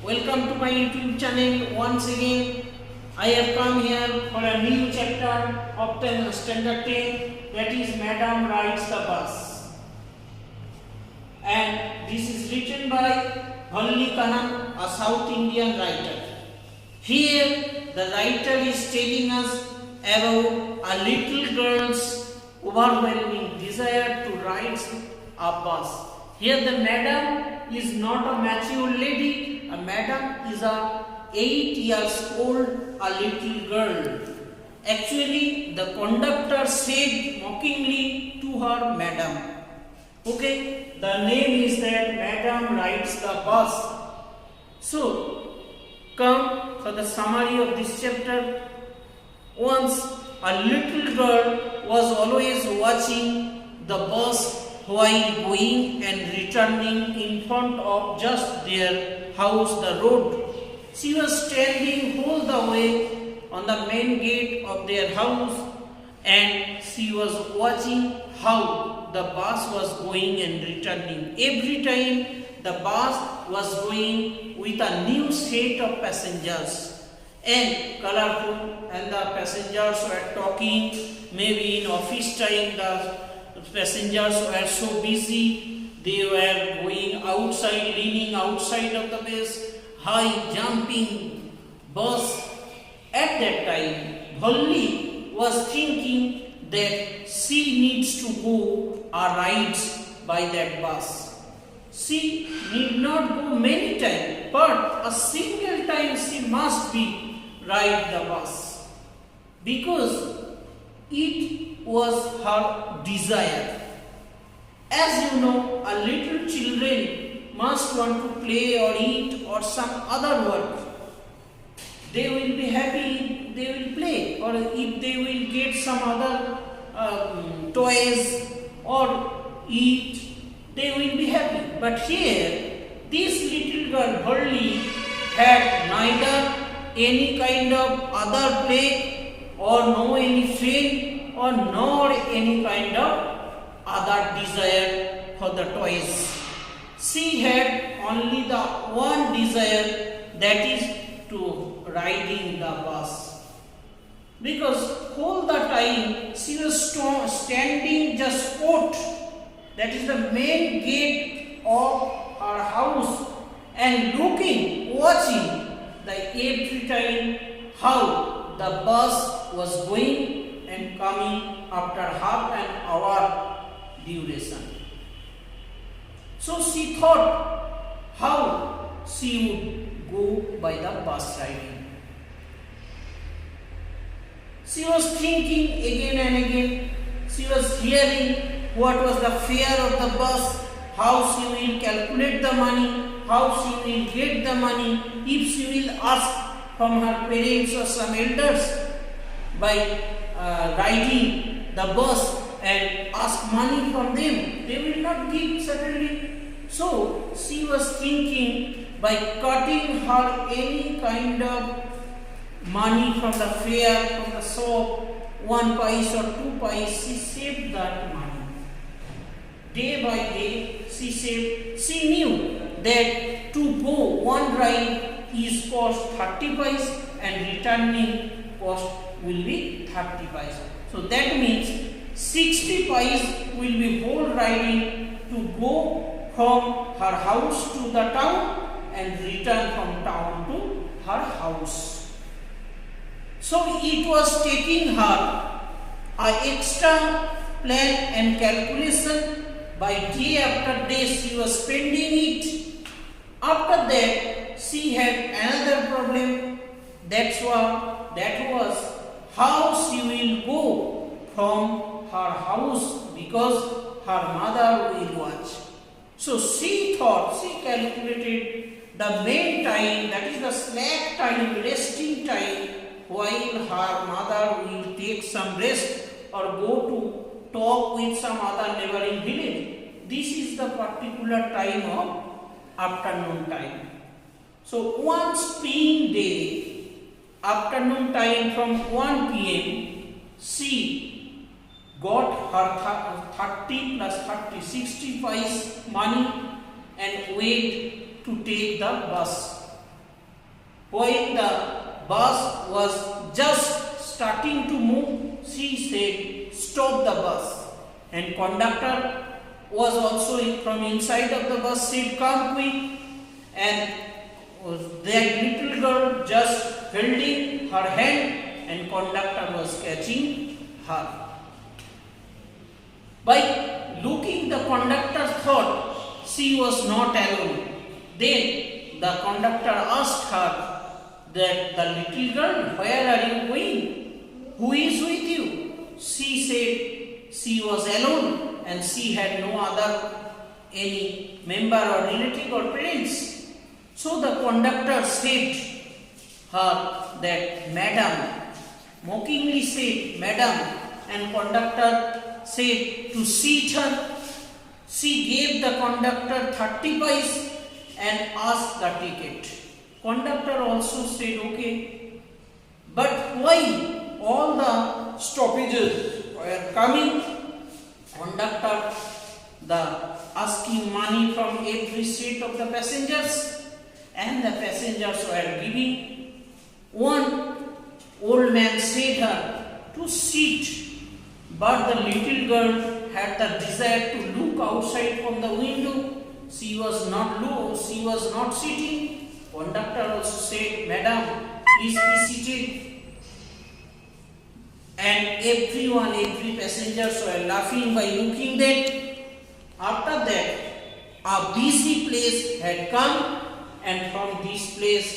Welcome to my YouTube channel once again. I have come here for a new chapter of Standard 10, that is Madam Rides the Bus. And this is written by Valli Kannan, a South Indian writer. Here the writer is telling us about a little girl's overwhelming desire to ride a bus. Here the madam is not a mature lady. A madam is a 8 years old, a little girl. Actually, the conductor said mockingly to her, madam. Okay, the name is that Madam Rides the Bus. So, come for the summary of this chapter. Once a little girl was always watching the bus while going and returning in front of just their house, the road. She was standing all the way on the main gate of their house, and she was watching how the bus was going and returning. Every time the bus was going with a new set of passengers and colorful, and the passengers were talking. Maybe in office time the passengers were so busy, they were going outside, leaning outside of the bus, high jumping bus. At that time, Valli was thinking that she needs to go a ride by that bus. She need not go many times, but a single time she must be ride the bus, because it was her desire. As you know, a little children must want to play or eat or some other work. They will be happy if they will play, or if they will get some other toys or eat, they will be happy. But here, this little girl Valli had neither any kind of other play or no any friend or nor any kind of other desire for the toys. She had only the one desire, that is to riding the bus. Because all the time she was standing just spot, that is the main gate of her house, and looking, watching every time how the bus was going and coming after half an hour duration. So she thought how she would go by the bus riding. She was thinking again and again. She was hearing what was the fare of the bus, how she will calculate the money, how she will get the money, if she will ask from her parents or some elders by riding the bus and ask money from them. They will not give certainly. So she was thinking, by cutting her any kind of money from the fare, from the shop, 1 paise or 2 paise, she saved that money. Day by day she saved. She knew that to go one ride is cost 30 paise and returning cost will be 30 paise. So that means 60 paise will be whole riding to go from her house to the town and return from town to her house. So it was taking her an extra plan and calculation. By day after day she was spending it. After that she had another problem. That was how she will go from her house, because her mother will watch. So she thought, she calculated the main time, that is the slack time, resting time, while her mother will take some rest or go to talk with some other neighboring village. This is the particular time of afternoon time. So one spring day, afternoon time from 1 p.m, she got her 30 plus 30, 60 paise money and went to take the bus. When the bus was just starting to move, she said, "Stop the bus." And conductor was also from inside of the bus said, "Come quick." And that little girl just holding her hand and conductor was catching her. By looking, the conductor thought she was not alone. Then the conductor asked her that, "The little girl, where are you going? Who is with you?" She said she was alone and she had no other any member or relative or parents. So the conductor said her that, "Madam," mockingly said, "Madam," and conductor said to seat her. She gave the conductor 30 paise and asked the ticket. Conductor also said, "Okay." But why all the stoppages were coming? Conductor the asking money from every seat of the passengers, and the passengers were giving. One old man said her to sit, but the little girl had the desire to look outside from the window. She was not sitting. Conductor also said, "Madam, please be seated." And every passengers were laughing by looking that. After that, a busy place had come, and from this place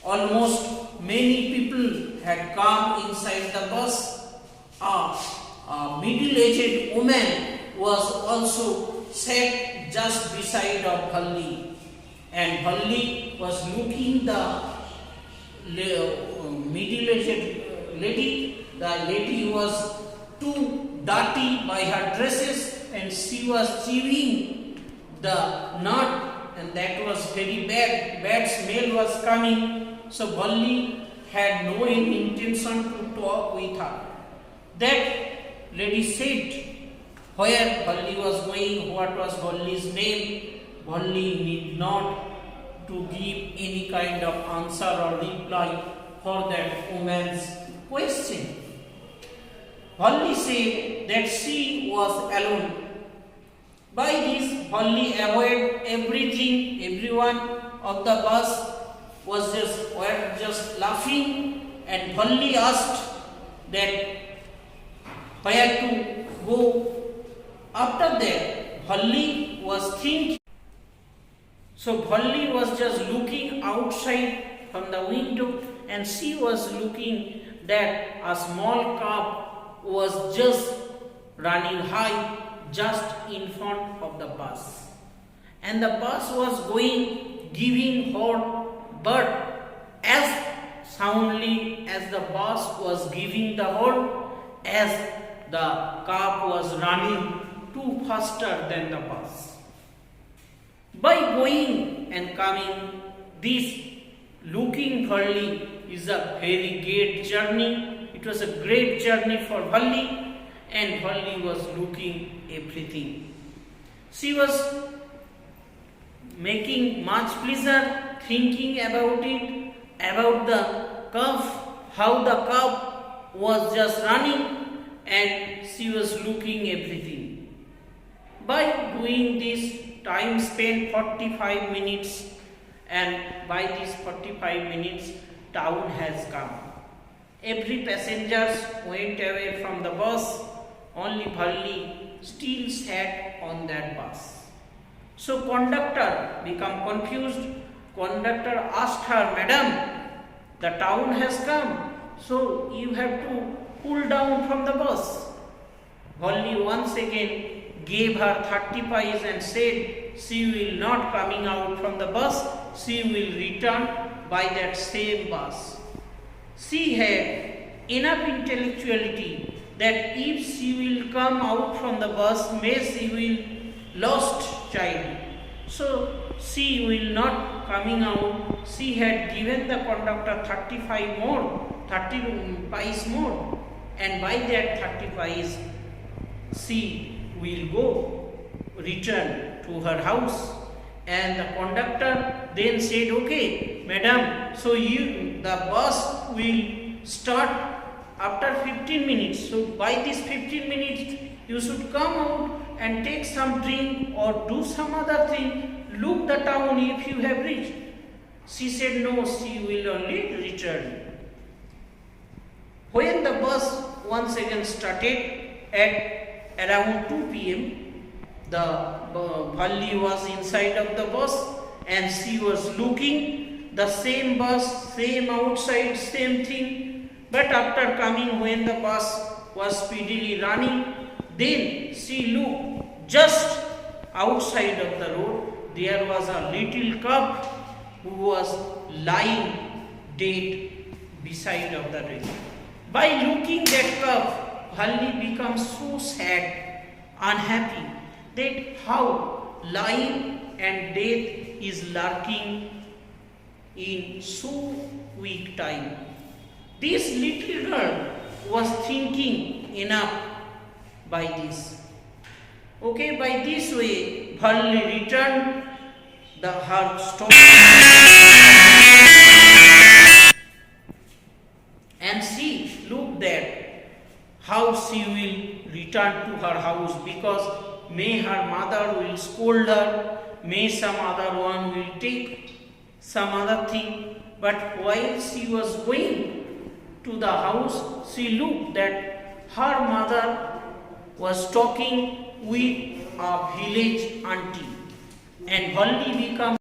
almost many people had come inside the bus. A middle-aged woman was also sat just beside of Bhalli, and Bhalli was looking the middle-aged lady. The lady was too dirty by her dresses, and she was chewing the nut, and that was very bad. Bad smell was coming. So Bhalli had no intention to talk with her. That lady said where Bhalli was going, what was Bhalli's name. Bhalli need not to give any kind of answer or reply for that woman's question. Bhalli said that she was alone. By this, Bhalli avoided everything. Everyone of the bus were just laughing, and Bhalli asked that where to go. After that, Bhalli was thinking. So Bhalli was just looking outside from the window, and she was looking that a small calf was just running high just in front of the bus, and the bus was going, giving horn, but as soundly as the bus was giving the horn, as the calf was running too faster than the bus. By going and coming, this looking Bhalli is a very great journey. It was a great journey for Bhalli, and Bhalli was looking everything. She was making much pleasure, thinking about it, about the calf, how the calf was just running, and she was looking everything. By doing this, time spent 45 minutes, and by these 45 minutes, town has come. Every passenger went away from the bus, only Bhalli still sat on that bus. So conductor became confused. Conductor asked her, "Madam, the town has come, so you have to pull down from the bus." Bhalli once again gave her 30 paise and said she will not coming out from the bus, she will return by that same bus. She had enough intellectuality that if she will come out from the bus, may she will lost child. So she will not coming out. She had given the conductor 30 paise more, and by that 30 paise she will go return to her house. And the conductor then said, okay, madam, so the bus will start after 15 minutes. So by this 15 minutes, you should come out and take some drink or do some other thing. Look the town if you have reached. She said, no, she will only return. When the bus once again started at around 2 p.m., the Bhalli was inside of the bus and she was looking the same bus, same outside, same thing. But after coming, when the bus was speedily running, then she looked just outside of the road. There was a little cub who was lying dead beside of the road. By looking that cub, Bhalli becomes so sad, unhappy, that how life and death is lurking in so weak time. This little girl was thinking enough by this. Okay, by this way, Bhalli returned her story and she looked at how she will return to her house, because may her mother will scold her, may some other one will take some other thing. But while she was going to the house, she looked that her mother was talking with a village auntie, and Bhalli became